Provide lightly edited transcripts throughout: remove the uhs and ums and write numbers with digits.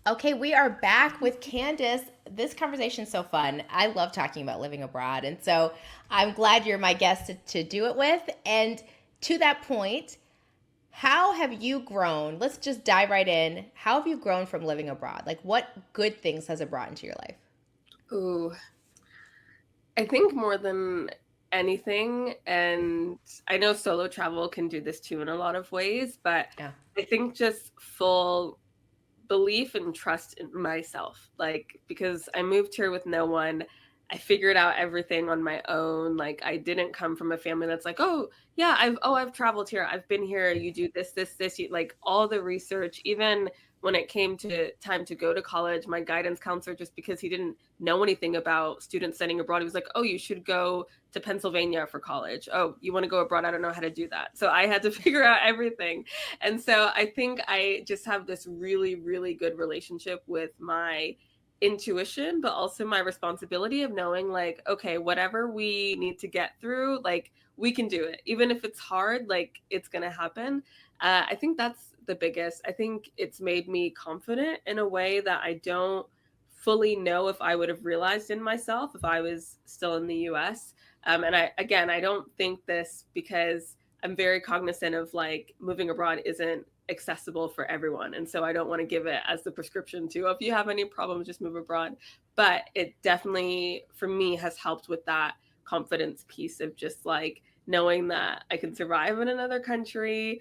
Okay, we are back with Candace. This conversation is so fun. I love talking about living abroad. And so I'm glad you're my guest to do it with. And to that point, how have you grown? Let's just dive right in. How have you grown from living abroad? Like, what good things has it brought into your life? Ooh, I think more than anything, and I know solo travel can do this too in a lot of ways, but Yeah. I think just full belief and trust in myself. Like, because I moved here with no one, I figured out everything on my own. Like, I didn't come from a family that's like, oh, yeah, I've traveled here. I've been here. You do this, you, like all the research, even when it came to time to go to college, my guidance counselor, just because he didn't know anything about students studying abroad, he was like, oh, you should go to Pennsylvania for college. Oh, you want to go abroad? I don't know how to do that. So I had to figure out everything. And so I think I just have this really, really good relationship with my intuition, but also my responsibility of knowing, like, okay, whatever we need to get through, like, we can do it. Even if it's hard, like, it's going to happen. I think that's the biggest. I think it's made me confident in a way that I don't fully know if I would have realized in myself if I was still in the US. And I don't think this because I'm very cognizant of, like, moving abroad isn't accessible for everyone. And so I don't want to give it as the prescription to, oh, if you have any problems, just move abroad. But it definitely, for me, has helped with that confidence piece of just like knowing that I can survive in another country,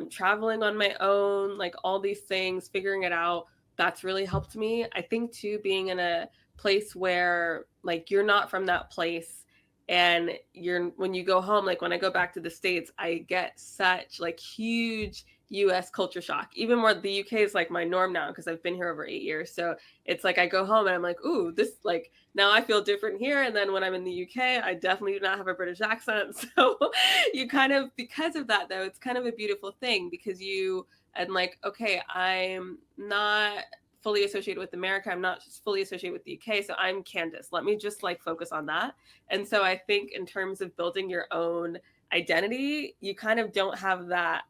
traveling on my own, like all these things, figuring it out. That's really helped me. I think too, being in a place where like you're not from that place, and you're, when you go home, like when I go back to the States, I get such like huge US culture shock. Even more, the UK is like my norm now because I've been here over 8 years. So it's like I go home and I'm like, ooh, this, like, now I feel different here. And then when I'm in the UK, I definitely do not have a British accent. So you kind of, because of that though, it's kind of a beautiful thing because you, and like, okay, I'm not fully associated with America. I'm not just fully associated with the UK. So I'm Candace. Let me just like focus on that. And so I think in terms of building your own identity, you kind of don't have that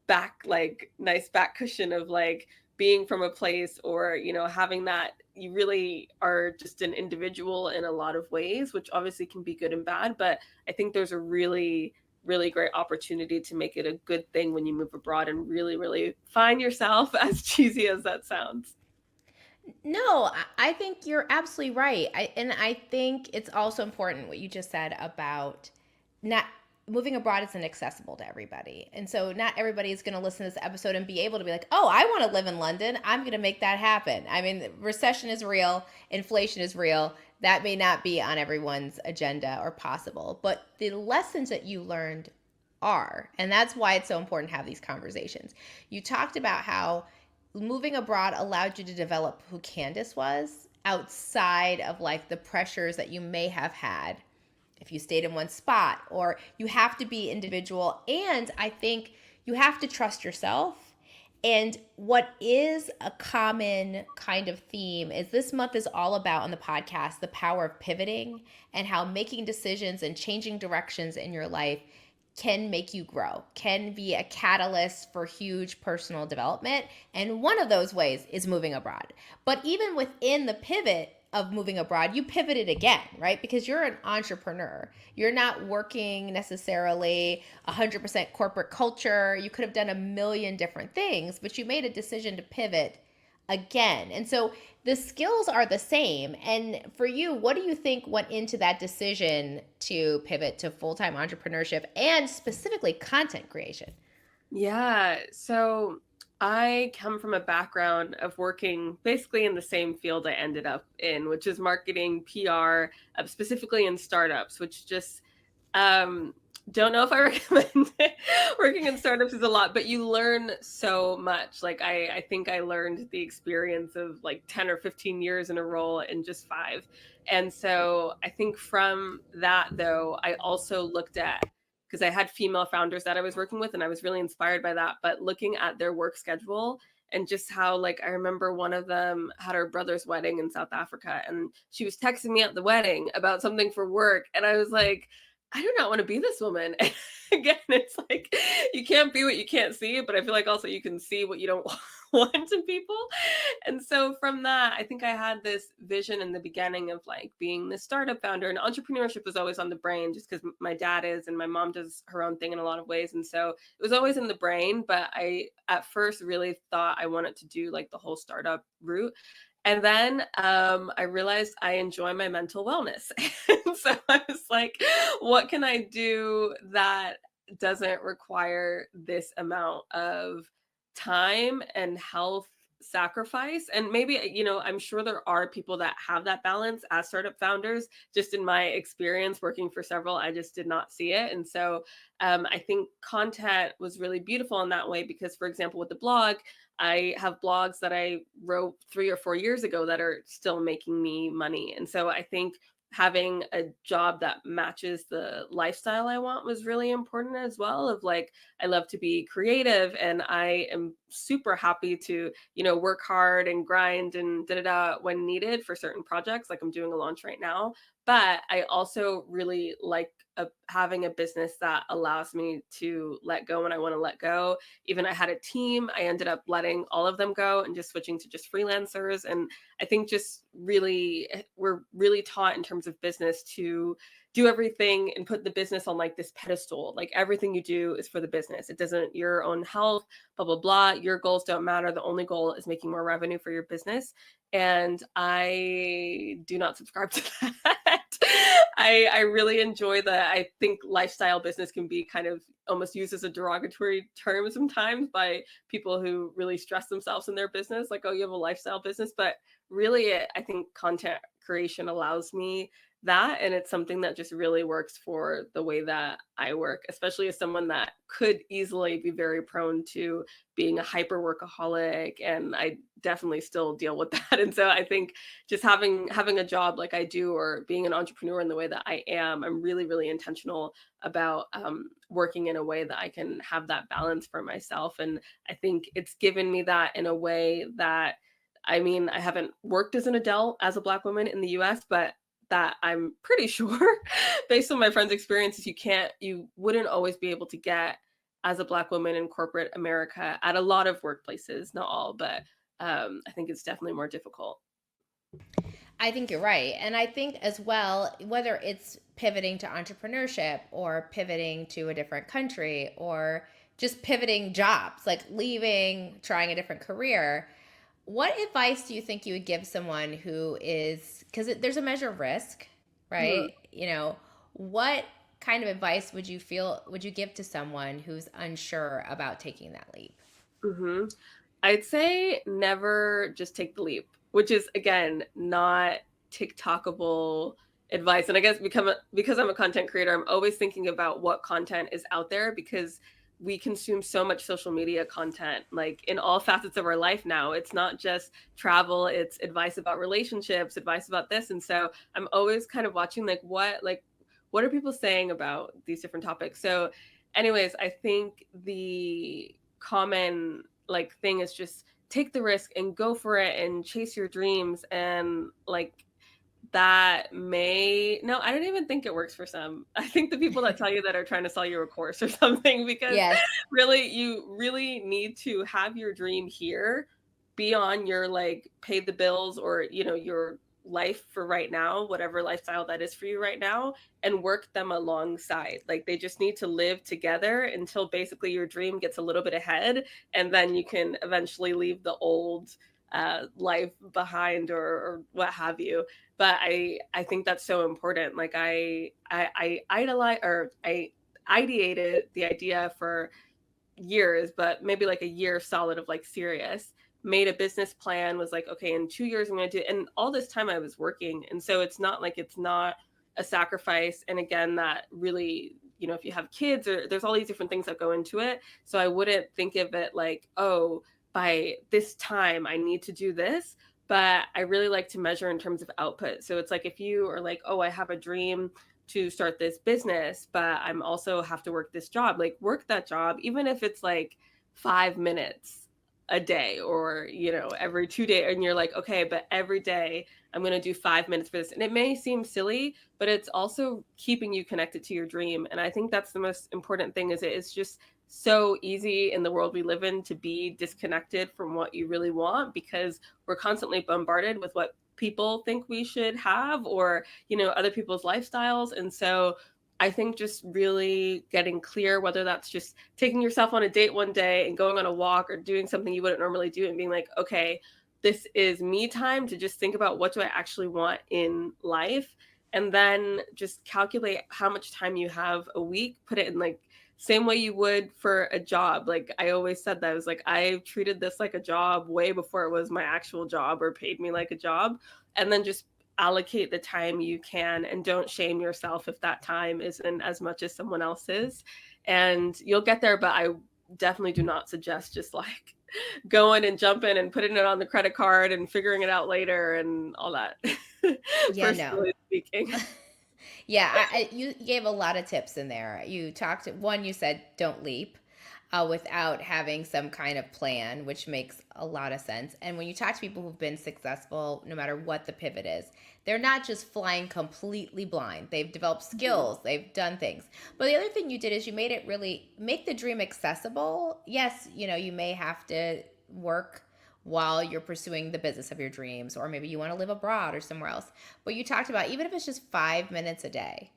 back, like nice back cushion of like being from a place, or having that you really are just an individual in a lot of ways, which obviously can be good and bad. But I think there's a really, really great opportunity to make it a good thing when you move abroad and really, really find yourself, as cheesy as that sounds. No, I think you're absolutely right. And I think it's also important what you just said about not moving abroad isn't accessible to everybody. And so not everybody is going to listen to this episode and be able to be like, "Oh, I want to live in London. I'm going to make that happen." I mean, recession is real, inflation is real. That may not be on everyone's agenda or possible, but the lessons that you learned are. And that's why it's so important to have these conversations. You talked about how moving abroad allowed you to develop who Candace was outside of like the pressures that you may have had if you stayed in one spot, or you have to be individual. And I think you have to trust yourself. And what is a common kind of theme is this month is all about on the podcast the power of pivoting and how making decisions and changing directions in your life can make you grow, can be a catalyst for huge personal development. And one of those ways is moving abroad. But even within the pivot of moving abroad, you pivoted again, right? Because you're an entrepreneur. You're not working necessarily 100% corporate culture. You could have done a million different things, but you made a decision to pivot again. And so the skills are the same. And for you, what do you think went into that decision to pivot to full-time entrepreneurship and specifically content creation? Yeah. So I come from a background of working basically in the same field I ended up in, which is marketing, PR, specifically in startups, which just um, don't know if I recommend it. Working in startups is a lot, but you learn so much. Like I think I learned the experience of like 10 or 15 years in a role in just 5. And so I think from that though, I also looked at, because I had female founders that I was working with and I was really inspired by that, but looking at their work schedule and just how, like, I remember one of them had her brother's wedding in South Africa and she was texting me at the wedding about something for work. And I was like, I do not want to be this woman. Again, it's like you can't be what you can't see, but I feel like also you can see what you don't want to people. And so from that, I think I had this vision in the beginning of like being the startup founder, and entrepreneurship was always on the brain just because my dad is and my mom does her own thing in a lot of ways. And so it was always in the brain, but I at first really thought I wanted to do like the whole startup route. And then I realized I enjoy my mental wellness. And so I was like, what can I do that doesn't require this amount of time and health sacrifice? And maybe, I'm sure there are people that have that balance as startup founders. Just in my experience working for several, I just did not see it. And so I think content was really beautiful in that way because, for example, with the blog, I have blogs that I wrote 3 or 4 years ago that are still making me money. And so I think having a job that matches the lifestyle I want was really important as well. Of like, I love to be creative and I am super happy to, work hard and grind and when needed for certain projects. Like I'm doing a launch right now, but I also really like having a business that allows me to let go when I want to let go. Even I had a team, I ended up letting all of them go and just switching to just freelancers. And I think just really, we're really taught in terms of business to do everything and put the business on like this pedestal. Like everything you do is for the business. It doesn't, your own health, blah, blah, blah. Your goals don't matter. The only goal is making more revenue for your business. And I do not subscribe to that. I really enjoy that. I think lifestyle business can be kind of almost used as a derogatory term sometimes by people who really stress themselves in their business. Like, oh, you have a lifestyle business. But really, I think content creation allows me that. And it's something that just really works for the way that I work, especially as someone that could easily be very prone to being a hyper workaholic. And I definitely still deal with that. And so I think just having a job like I do, or being an entrepreneur in the way that I am, I'm really, really intentional about working in a way that I can have that balance for myself. And I think it's given me that in a way that, I mean, I haven't worked as an adult, as a Black woman in the US, but that I'm pretty sure based on my friends' experiences, you wouldn't always be able to get as a Black woman in corporate America at a lot of workplaces, not all, but I think it's definitely more difficult. I think you're right. And I think as well, whether it's pivoting to entrepreneurship or pivoting to a different country or just pivoting jobs, like leaving, trying a different career, what advice do you think you would give someone who is, because there's a measure of risk, right? What kind of advice would you give to someone who's unsure about taking that leap? Mm-hmm. I'd say never just take the leap, which is, again, not TikTokable advice. And I guess because I'm a content creator, I'm always thinking about what content is out there, because we consume so much social media content, like in all facets of our life now. It's not just travel, it's advice about relationships, advice about this. And so I'm always kind of watching what are people saying about these different topics. So anyways, I think the common thing is just take the risk and go for it and chase your dreams. And I don't even think it works for some. I think the people that tell you that are trying to sell you a course or something, because Yes. really, you really need to have your dream here, be on your pay the bills, or your life for right now, whatever lifestyle that is for you right now, and work them alongside. They just need to live together until basically your dream gets a little bit ahead, and then you can eventually leave the old life behind, or what have you. But I think that's so important. I idolize, or I ideated the idea for years, but maybe a year solid of serious, made a business plan, was okay, in 2 years I'm going to do it. And all this time I was working. And so it's not a sacrifice. And again, that really, if you have kids, or there's all these different things that go into it. So I wouldn't think of it oh, by this time I need to do this. But I really like to measure in terms of output. So it's if you are oh, I have a dream to start this business, but I'm also have to work this job, work that job, even if it's 5 minutes a day, or every 2 days, and you're okay, but every day I'm going to do 5 minutes for this. And it may seem silly, but it's also keeping you connected to your dream. And I think that's the most important thing, is it's just so easy in the world we live in to be disconnected from what you really want, because we're constantly bombarded with what people think we should have, or, other people's lifestyles. And so I think just really getting clear, whether that's just taking yourself on a date one day and going on a walk or doing something you wouldn't normally do, and being like, okay, this is me time to just think about what do I actually want in life. And then just calculate how much time you have a week, put it in like same way you would for a job. Like I always said that, I was like, I treated this like a job way before it was my actual job or paid me like a job. And then just allocate the time you can, and don't shame yourself if that time isn't as much as someone else's, and you'll get there. But I definitely do not suggest just like going and jumping and putting it on the credit card and figuring it out later and all that. Yeah, no. Personally speaking. Yeah, you gave a lot of tips in there. You talked, one, you said don't leap without having some kind of plan, which makes a lot of sense. And when you talk to people who've been successful, no matter what the pivot is, they're not just flying completely blind. They've developed skills, they've done things. But the other thing you did is you made it really make the dream accessible. Yes, you may have to work while you're pursuing the business of your dreams, or maybe you want to live abroad or somewhere else. But you talked about, even if it's just 5 minutes a day,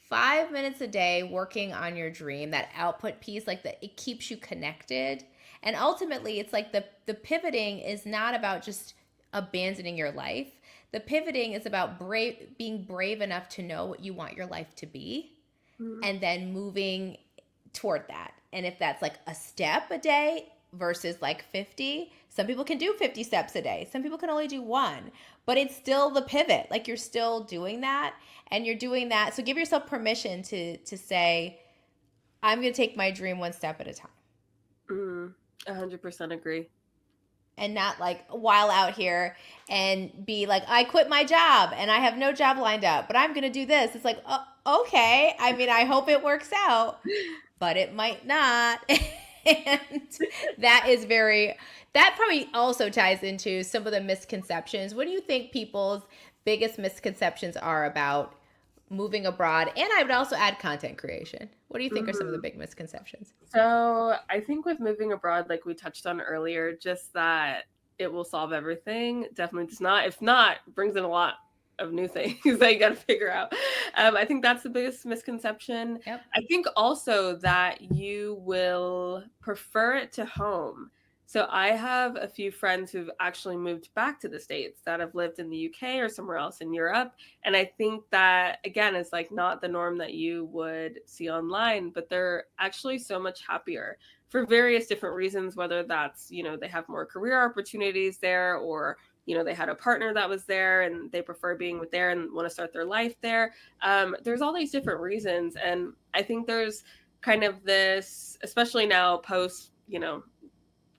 5 minutes a day working on your dream, that output piece, like it keeps you connected. And ultimately, it's like the pivoting is not about just abandoning your life. The pivoting is about being brave enough to know what you want your life to be, and then moving toward that. And if that's like a step a day versus like 50, some people can do 50 steps a day. Some people can only do one, but it's still the pivot. Like you're still doing that, and you're doing that. So give yourself permission to say, I'm going to take my dream one step at a time. 100% agree. And not like while out here and be like, I quit my job and I have no job lined up, but I'm going to do this. It's like, oh, okay. I mean, I hope it works out, but it might not. And that probably also ties into some of the misconceptions. What do you think people's biggest misconceptions are about moving abroad? And I would also add content creation. What do you think are some of the big misconceptions? So I think with moving abroad, like we touched on earlier, just that it will solve everything definitely does not. If not, brings in a lot of new things that you got to figure out. I think that's the biggest misconception. Yep. I think also that you will prefer it to home. So I have a few friends who've actually moved back to the States that have lived in the UK or somewhere else in Europe. And I think that, again, is like not the norm that you would see online, but they're actually so much happier for various different reasons, whether that's, they have more career opportunities there, or they had a partner that was there and they prefer being with there and want to start their life there. There's all these different reasons. And I think there's kind of this, especially now post,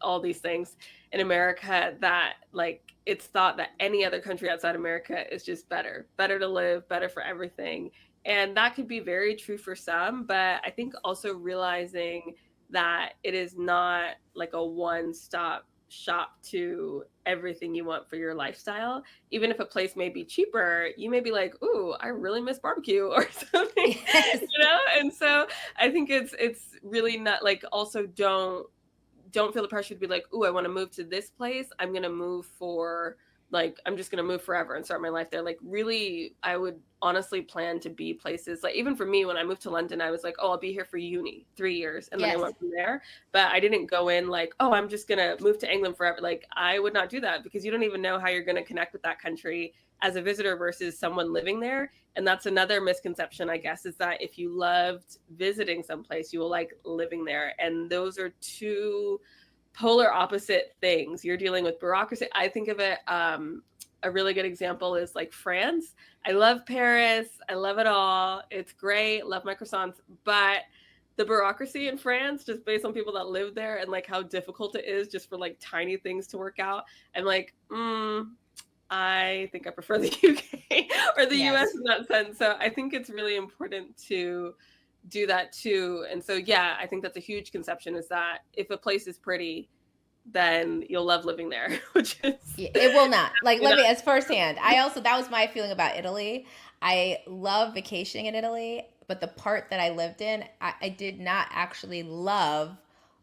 all these things in America, that like it's thought that any other country outside America is just better to live, better for everything. And that could be very true for some, but I think also realizing that it is not like a one-stop shop to everything you want for your lifestyle. Even if a place may be cheaper, you may be like, ooh, I really miss barbecue or something. Yes. And so I think it's really not like, also don't feel the pressure to be like, ooh, I want to move to this place. I'm going to move for like, I'm just going to move forever and start my life there. Like really, I would honestly plan to be places like, even for me, when I moved to London, I was like, oh, I'll be here for uni 3 years. And then I went from there, but I didn't go in like, oh, I'm just going to move to England forever. Like I would not do that, because you don't even know how you're going to connect with that country as a visitor versus someone living there. And that's another misconception, I guess, is that if you loved visiting someplace, you will like living there. And those are two polar opposite things. You're dealing with bureaucracy. I think of it, a really good example is like France. I love Paris. I love it all. It's great. Love my croissants. But the bureaucracy in France, just based on people that live there and like how difficult it is just for like tiny things to work out, I'm like, I think I prefer the UK or the US in that sense. So I think it's really important to do that too. And so, yeah, I think that's a huge conception, is that if a place is pretty, then you'll love living there, which is... It will not. Like, let me, as firsthand, that was my feeling about Italy. I love vacationing in Italy, but the part that I lived in, I did not actually love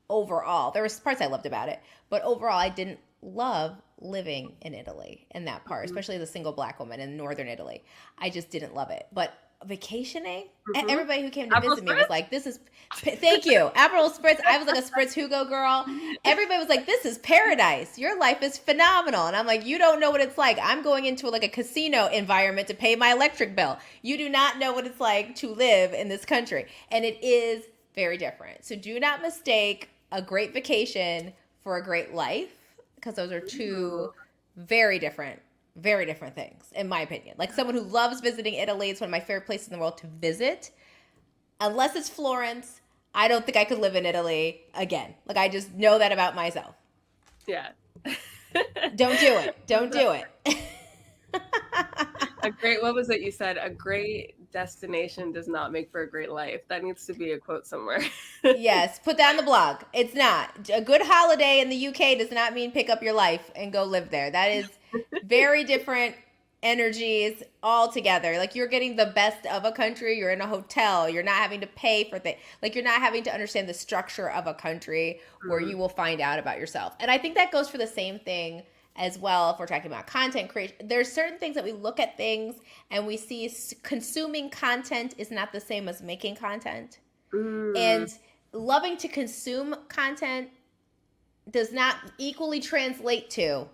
overall. There was parts I loved about it, but overall, I didn't love living in Italy in that part, Mm-hmm. especially as a single Black woman in northern Italy. I just didn't love it. But vacationing, Mm-hmm. everybody who came to Apple visit me was spritz? like, "This is thank you, Aperol Spritz." I was like a Spritz Hugo girl. Everybody was like, "This is paradise. Your life is phenomenal." And I'm like, "You don't know what it's like. I'm going into like a casino environment to pay my electric bill. You do not know what it's like to live in this country." And it is very different. So do not mistake a great vacation for a great life, because those are two very different things, in my opinion. Like someone who loves visiting Italy, it's one of my favorite places in the world to visit. Unless it's Florence, I don't think I could live in Italy again. Like I just know that about myself. Yeah. Don't do it. Don't do it. What was it you said? A great destination does not make for a great life. That needs to be a quote somewhere. Yes, put that on the blog. It's not. A good holiday in the UK does not mean pick up your life and go live there. That is very different energies altogether. Like you're getting the best of a country, you're in a hotel, you're not having to pay for things. Like you're not having to understand the structure of a country where Mhm. you will find out about yourself. And I think that goes for the same thing as well if we're talking about content creation. There's certain things that we look at things and we see consuming content is not the same as making content. Mm. And loving to consume content does not equally translate to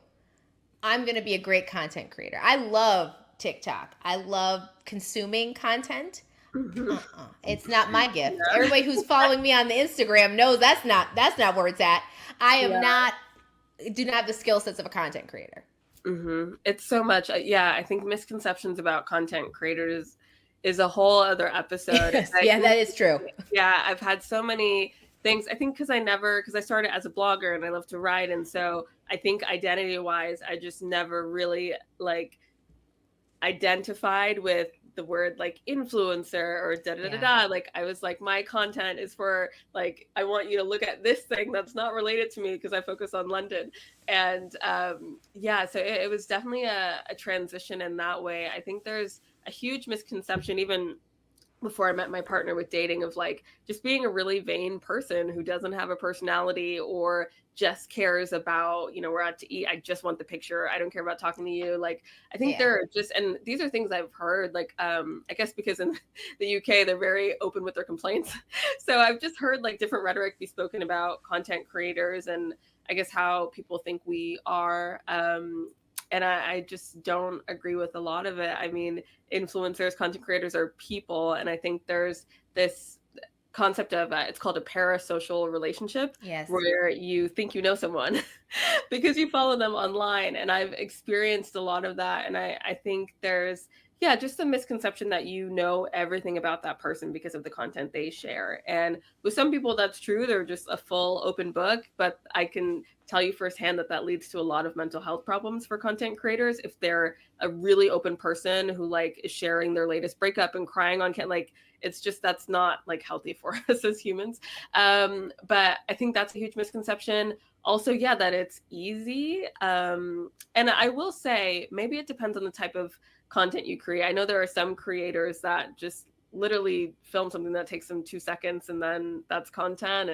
I'm going to be a great content creator. I love TikTok. I love consuming content. Mhm. It's not my gift. Yeah. Everybody who's following me on the Instagram knows that's not where it's at. I am Yeah. not do not have the skill sets of a content creator. Mm-hmm. It's so much. Yeah, I think misconceptions about content creators is a whole other episode. Yes, I yeah, think, that is true. yeah, I've had so many things. I think because I started as a blogger and I love to write. And so I think identity wise, I just never really like identified with the word like influencer or da da da Yeah. da. Like I was like, my content is for like, I want you to look at this thing that's not related to me because I focus on London. And yeah, so it was definitely a transition in that way. I think there's a huge misconception, even before I met my partner, with dating, of like just being a really vain person who doesn't have a personality or just cares about, we're out to eat, I just want the picture, I don't care about talking to you. Like I think Yeah. there are just, and these are things I've heard, like I guess because in the UK they're very open with their complaints. So I've just heard like different rhetoric be spoken about content creators and I guess how people think we are. And I just don't agree with a lot of it. I mean, influencers, content creators are people. And I think there's this concept of it's called a parasocial relationship, Yes. where you think you know someone because you follow them online. And I've experienced a lot of that. And I think there's, yeah, just a misconception that you know everything about that person because of the content they share. And with some people, that's true. They're just a full open book. But I can tell you firsthand that that leads to a lot of mental health problems for content creators if they're a really open person who like is sharing their latest breakup and crying on like it's just, that's not like healthy for us as humans. But I think that's a huge misconception. Also, yeah, that it's easy. And I will say maybe it depends on the type of content you create. I know there are some creators that just literally film something that takes them 2 seconds and then that's content.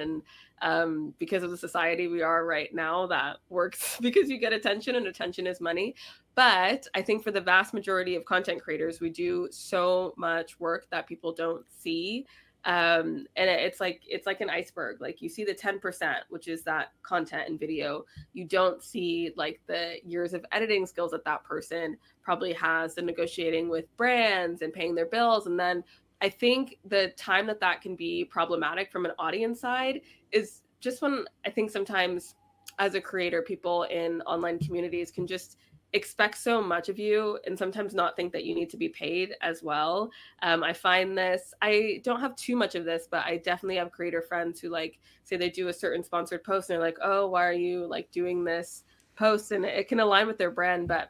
And because of the society we are right now, that works because you get attention and attention is money. But I think for the vast majority of content creators, we do so much work that people don't see. And it's like an iceberg. Like you see the 10%, which is that content and video. You don't see like the years of editing skills that person probably has, and negotiating with brands and paying their bills. And then I think the time that can be problematic from an audience side is just when I think sometimes as a creator, people in online communities can just expect so much of you and sometimes not think that you need to be paid as well. I find this, I don't have too much of this, but I definitely have creator friends who like say they do a certain sponsored post and they're like, oh, why are you like doing this post? And it can align with their brand, but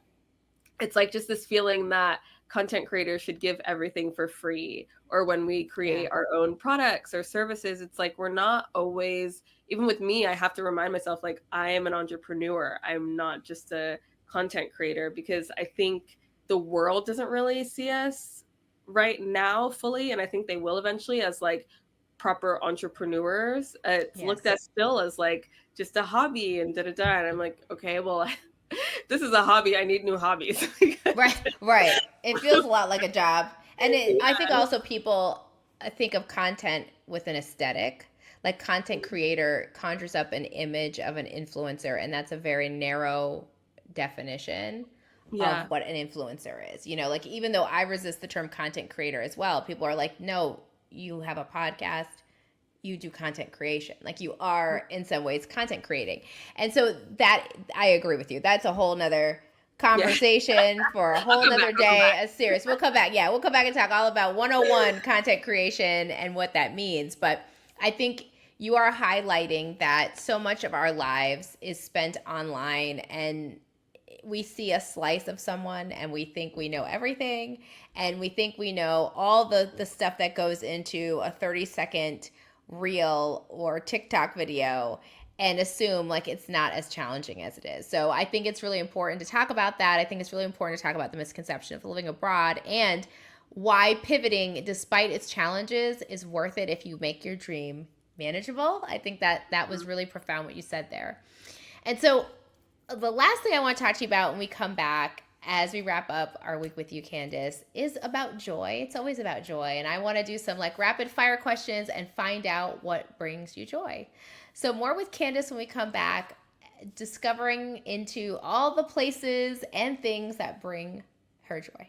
it's like just this feeling that content creators should give everything for free. Or when we create our own products or services, it's like we're not always, even with me, I have to remind myself like I am an entrepreneur. I'm not just a content creator, because I think the world doesn't really see us right now fully, and I think they will eventually, as like proper entrepreneurs. It's looked Yes. at still as like just a hobby and da da da. And I'm like, okay, well, this is a hobby. I need new hobbies. Right, right. It feels a lot like a job. And I think Yeah. also people think of content with an aesthetic. Like content creator conjures up an image of an influencer, and that's a very narrow definition of Yeah. what an influencer is. You know, like even though I resist the term content creator as well, people are like, no, you have a podcast, you do content creation. Like you are in some ways content creating. And so that I agree with you. That's a whole nother Yeah. conversation for a I'll whole come back. nother I'll come day. back. A serious. We'll come back. Yeah, we'll come back and talk all about 101 content creation and what that means. But I think you are highlighting that so much of our lives is spent online, and we see a slice of someone and we think we know everything, and we think we know all the stuff that goes into a 30-second reel or TikTok video, and assume like it's not as challenging as it is. So I think it's really important to talk about that. I think it's really important to talk about the misconception of living abroad and why pivoting, despite its challenges, is worth it if you make your dream manageable. I think that was really profound what you said there. And so the last thing I want to talk to you about when we come back, as we wrap up our week with you, Candace, is about joy. It's always about joy. And I want to do some like rapid fire questions and find out what brings you joy. So, more with Candace when we come back, discovering into all the places and things that bring her joy.